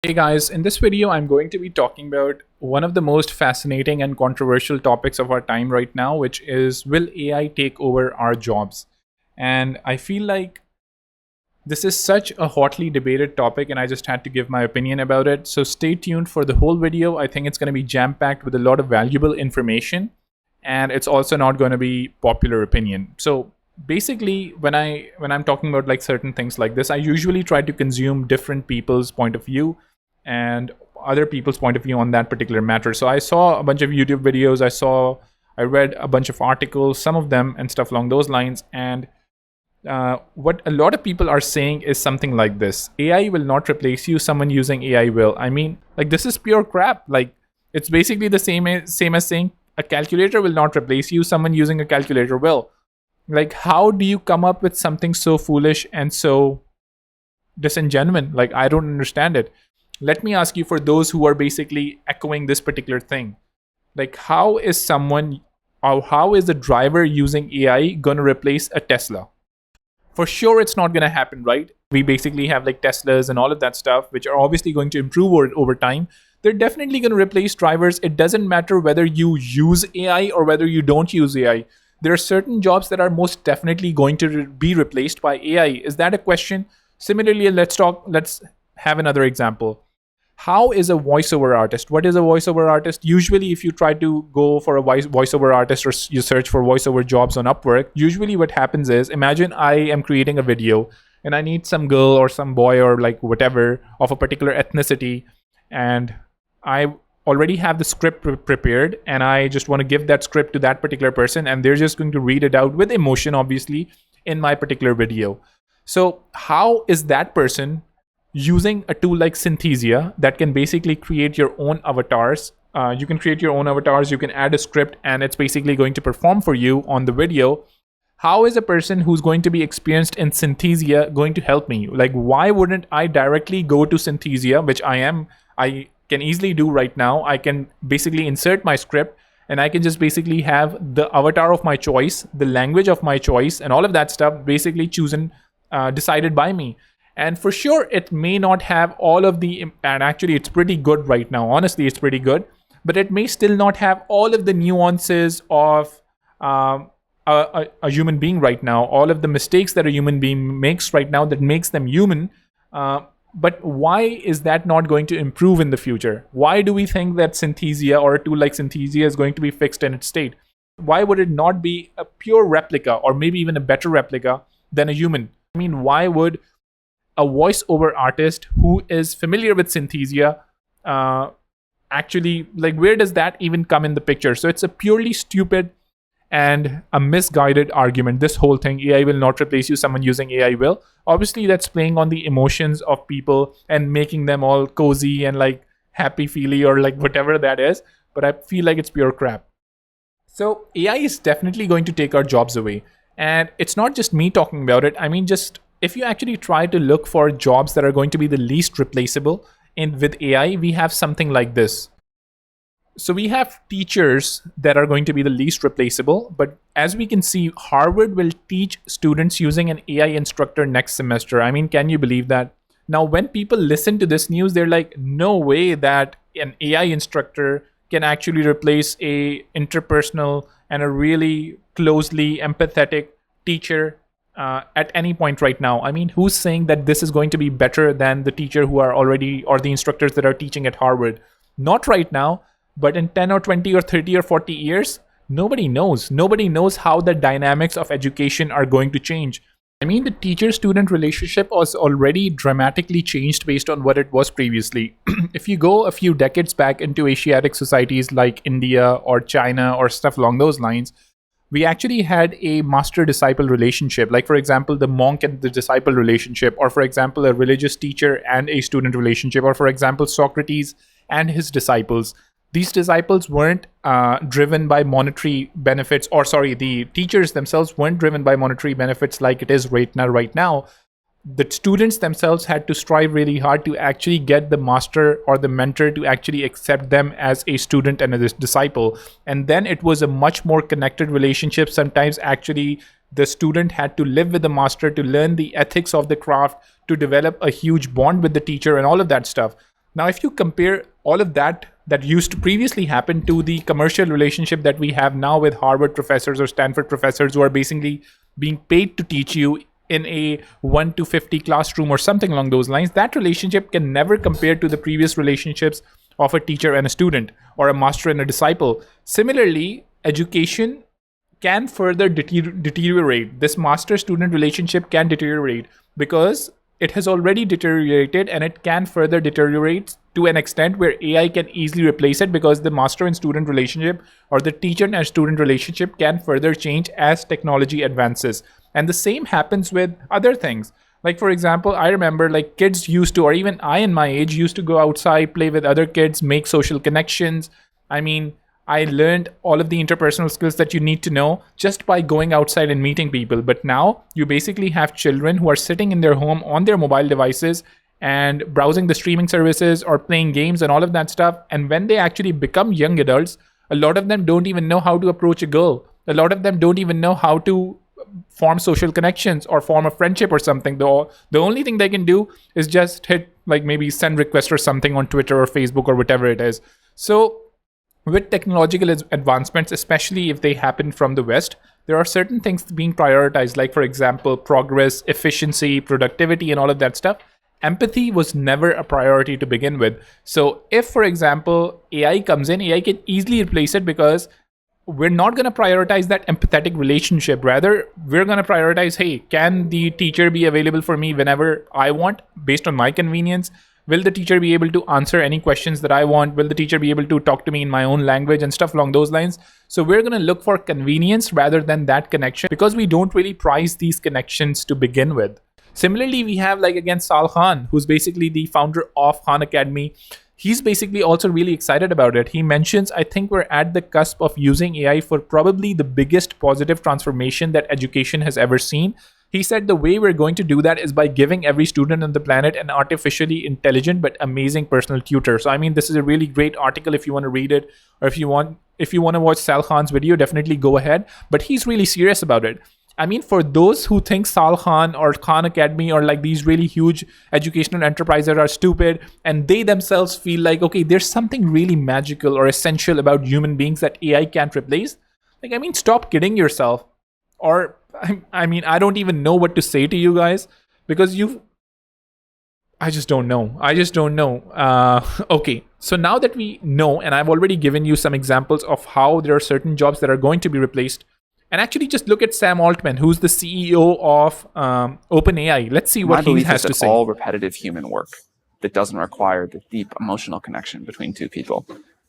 Hey guys, in this video, I'm going to be talking about one of the most fascinating and controversial topics of our time right now, which is, will AI take over our jobs? And I feel like this is such a hotly debated topic, and I just had to give my opinion about it. So stay tuned for the whole video. I think it's going to be jam packed with a lot of valuable information, and it's also not going to be popular opinion. So basically, when I'm talking about like certain things like this, I usually try to consume different people's point of view and other people's point of view on that particular matter. So I saw a bunch of YouTube videos, I read a bunch of articles, some of them and stuff along those lines. And what a lot of people are saying is something like this: AI will not replace you, someone using AI will. I mean, like, this is pure crap. Like, it's basically the same as saying a calculator will not replace you, someone using a calculator will. Like, how do you come up with something so foolish and so disingenuous? Like, I don't understand it. Let me ask you, for those who are basically echoing this particular thing, like, how is someone, or how is a driver using AI going to replace a Tesla? For sure, it's not going to happen, right? We basically have like Teslas and all of that stuff, which are obviously going to improve over time. They're definitely going to replace drivers. It doesn't matter whether you use AI or whether you don't use AI. There are certain jobs that are most definitely going to be replaced by AI. Is that a question? Similarly, let's have another example. How is a voiceover artist? What is a voiceover artist? Usually, if you try to go for a voiceover artist, or you search for voiceover jobs on Upwork, usually what happens is, imagine I am creating a video and I need some girl or some boy or like whatever of a particular ethnicity, and I already have the script prepared, and I just want to give that script to that particular person, and they're just going to read it out with emotion, obviously, in my particular video. So how is that person using a tool like Synthesia that can basically create your own avatars? You can create your own avatars, you can add a script, and it's basically going to perform for you on the video. How is a person who's going to be experienced in Synthesia going to help me? Like, why wouldn't I directly go to Synthesia, which I can easily do right now? I can basically insert my script, and I can just basically have the avatar of my choice, the language of my choice, and all of that stuff basically chosen, decided by me. And for sure, it may not have all of the, and actually it's pretty good right now, honestly it's pretty good, but it may still not have all of the nuances of a human being right now, all of the mistakes that a human being makes right now that makes them human. But why is that not going to improve in the future? Why do we think that Synthesia, or a tool like Synthesia, is going to be fixed in its state? Why would it not be a pure replica, or maybe even a better replica than a human? I mean, why would a voiceover artist who is familiar with Synthesia actually, like, where does that even come in the picture? So it's a purely stupid and a misguided argument. This whole thing, AI will not replace you, someone using AI will. Obviously, that's playing on the emotions of people and making them all cozy and like happy feely or like whatever that is. But I feel like it's pure crap. So AI is definitely going to take our jobs away. And it's not just me talking about it. I mean, just if you actually try to look for jobs that are going to be the least replaceable with AI, we have something like this. So we have teachers that are going to be the least replaceable, but as we can see, Harvard will teach students using an AI instructor next semester. I mean, can you believe that? Now, when people listen to this news, they're like, no way that an AI instructor can actually replace a interpersonal and a really closely empathetic teacher at any point right now. I mean, who's saying that this is going to be better than the teacher who are already, or the instructors that are teaching at Harvard? Not right now, but in 10 or 20 or 30 or 40 years, nobody knows. Nobody knows how the dynamics of education are going to change. I mean, the teacher-student relationship was already dramatically changed based on what it was previously. If you go a few decades back into Asiatic societies like India or China or stuff along those lines, we actually had a master-disciple relationship. Like, for example, the monk and the disciple relationship, or for example, a religious teacher and a student relationship, or for example, Socrates and his disciples. These disciples weren't driven by monetary benefits, or sorry, the teachers themselves weren't driven by monetary benefits like it is right now. The students themselves had to strive really hard to actually get the master or the mentor to actually accept them as a student and a disciple. And then it was a much more connected relationship. Sometimes actually the student had to live with the master to learn the ethics of the craft, to develop a huge bond with the teacher and all of that stuff. Now, if you compare all of that that used to previously happen to the commercial relationship that we have now with Harvard professors or Stanford professors who are basically being paid to teach you in a 1 to 50 classroom or something along those lines, that relationship can never compare to the previous relationships of a teacher and a student or a master and a disciple. Similarly, education can further deteriorate. This master student relationship can deteriorate because it has already deteriorated, and it can further deteriorate to an extent where AI can easily replace it, because the master and student relationship or the teacher and student relationship can further change as technology advances. And the same happens with other things. Like, for example, I remember like kids used to, or even I in my age used to go outside, play with other kids, make social connections. I mean, I learned all of the interpersonal skills that you need to know just by going outside and meeting people. But now you basically have children who are sitting in their home on their mobile devices and browsing the streaming services or playing games and all of that stuff. And when they actually become young adults, a lot of them don't even know how to approach a girl. A lot of them don't even know how to form social connections or form a friendship or something. The only thing they can do is just hit like maybe send request or something on Twitter or Facebook or whatever it is. So with technological advancements, especially if they happen from the West, there are certain things being prioritized, like, for example, progress, efficiency, productivity, and all of that stuff. Empathy was never a priority to begin with. So if, for example, AI comes in, AI can easily replace it because we're not going to prioritize that empathetic relationship. Rather, we're going to prioritize, hey, can the teacher be available for me whenever I want based on my convenience? Will the teacher be able to answer any questions that I want? Will the teacher be able to talk to me in my own language and stuff along those lines? So we're going to look for convenience rather than that connection, because we don't really prize these connections to begin with. Similarly, we have like again Sal Khan, who's basically the founder of Khan Academy. He's basically also really excited about it. He mentions, I think we're at the cusp of using AI for probably the biggest positive transformation that education has ever seen. He said the way we're going to do that is by giving every student on the planet an artificially intelligent but amazing personal tutor. So I mean, this is a really great article if you want to read it, or if you want to watch Sal Khan's video, definitely go ahead. But he's really serious about it. I mean, for those who think Sal Khan or Khan Academy or like these really huge educational enterprises are stupid, and they themselves feel like, okay, there's something really magical or essential about human beings that AI can't replace. Like, I mean, stop kidding yourself. Or, I mean, I don't even know what to say to you guys, because I just don't know. Okay, so now that we know, and I've already given you some examples of how there are certain jobs that are going to be replaced. And actually, just look at Sam Altman, who's the CEO of OpenAI. Let's see what he has to say. All repetitive human work that doesn't require the deep emotional connection between two people,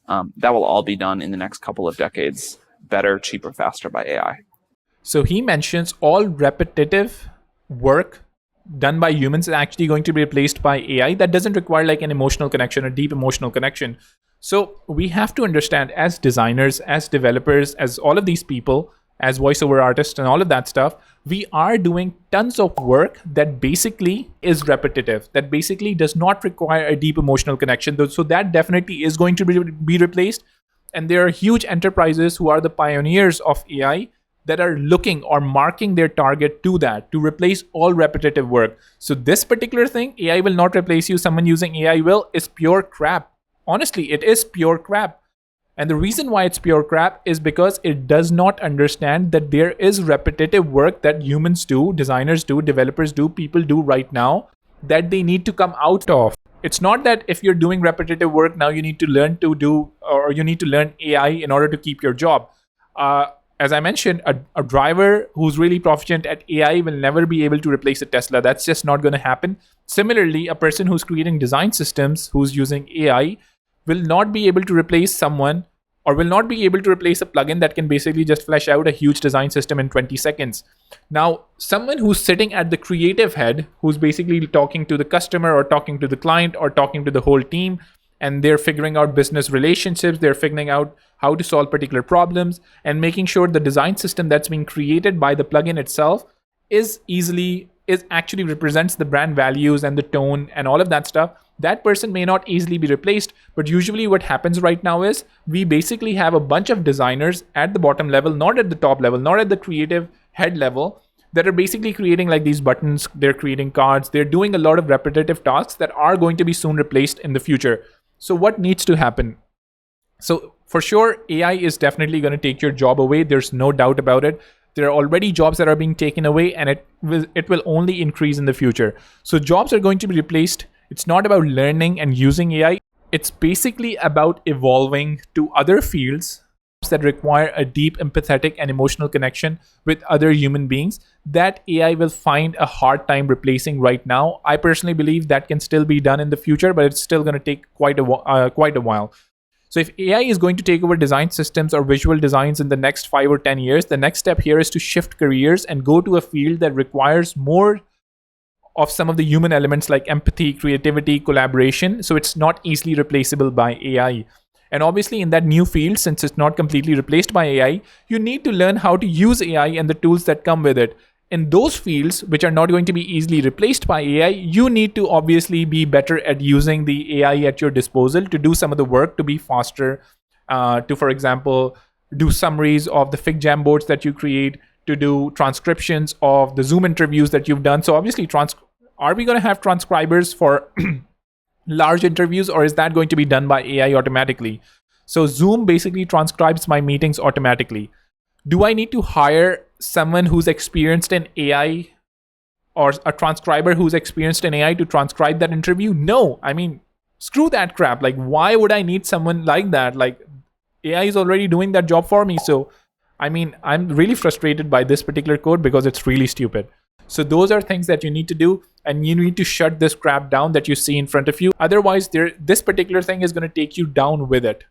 that will all be done in the next couple of decades, better, cheaper, faster by AI. So he mentions all repetitive work done by humans is actually going to be replaced by AI that doesn't require like an emotional connection, a deep emotional connection. So we have to understand, as designers, as developers, as all of these people, as voiceover artists and all of that stuff, we are doing tons of work that basically is repetitive, that basically does not require a deep emotional connection. So that definitely is going to be replaced. And there are huge enterprises who are the pioneers of AI that are looking or marking their target to that, to replace all repetitive work. So this particular thing, AI will not replace you, someone using AI will, is pure crap. Honestly, it is pure crap. And the reason why it's pure crap is because it does not understand that there is repetitive work that humans do, designers do, developers do, people do right now that they need to come out of. It's not that if you're doing repetitive work now, you need to learn to do, or you need to learn AI in order to keep your job. As I mentioned, a driver who's really proficient at AI will never be able to replace a Tesla. That's just not going to happen. Similarly, a person who's creating design systems, who's using AI, will not be able to replace someone, or will not be able to replace a plugin that can basically just flesh out a huge design system in 20 seconds. Now, someone who's sitting at the creative head, who's basically talking to the customer or talking to the client or talking to the whole team, and they're figuring out business relationships, they're figuring out how to solve particular problems, and making sure the design system that's being created by the plugin itself is actually represents the brand values and the tone and all of that stuff. That person may not easily be replaced, but usually what happens right now is we basically have a bunch of designers at the bottom level, not at the top level, not at the creative head level, that are basically creating like these buttons, they're creating cards, they're doing a lot of repetitive tasks that are going to be soon replaced in the future. So what needs to happen? So for sure, AI is definitely going to take your job away. There's no doubt about it. There are already jobs that are being taken away, and it will only increase in the future. So jobs are going to be replaced. It's not about learning and using AI. It's basically about evolving to other fields that require a deep empathetic and emotional connection with other human beings that AI will find a hard time replacing right now. I personally believe that can still be done in the future, but it's still going to take quite a while. So if AI is going to take over design systems or visual designs in the next 5 or 10 years, the next step here is to shift careers and go to a field that requires more of some of the human elements like empathy, creativity, collaboration. So it's not easily replaceable by AI. And obviously in that new field, since it's not completely replaced by AI, you need to learn how to use AI and the tools that come with it. In those fields, which are not going to be easily replaced by AI, you need to obviously be better at using the AI at your disposal to do some of the work, to be faster, to, for example, do summaries of the FigJam boards that you create, to do transcriptions of the Zoom interviews that you've done. So obviously, are we going to have transcribers for large interviews, or is that going to be done by AI automatically? So Zoom basically transcribes my meetings automatically. Do I need to hire someone who's experienced in AI or a transcriber who's experienced in AI to transcribe that interview? No. I mean, screw that crap. Like, why would I need someone like that? Like, AI is already doing that job for me. So, I mean, I'm really frustrated by this particular code because it's really stupid. So those are things that you need to do, and you need to shut this crap down that you see in front of you. Otherwise, this particular thing is going to take you down with it.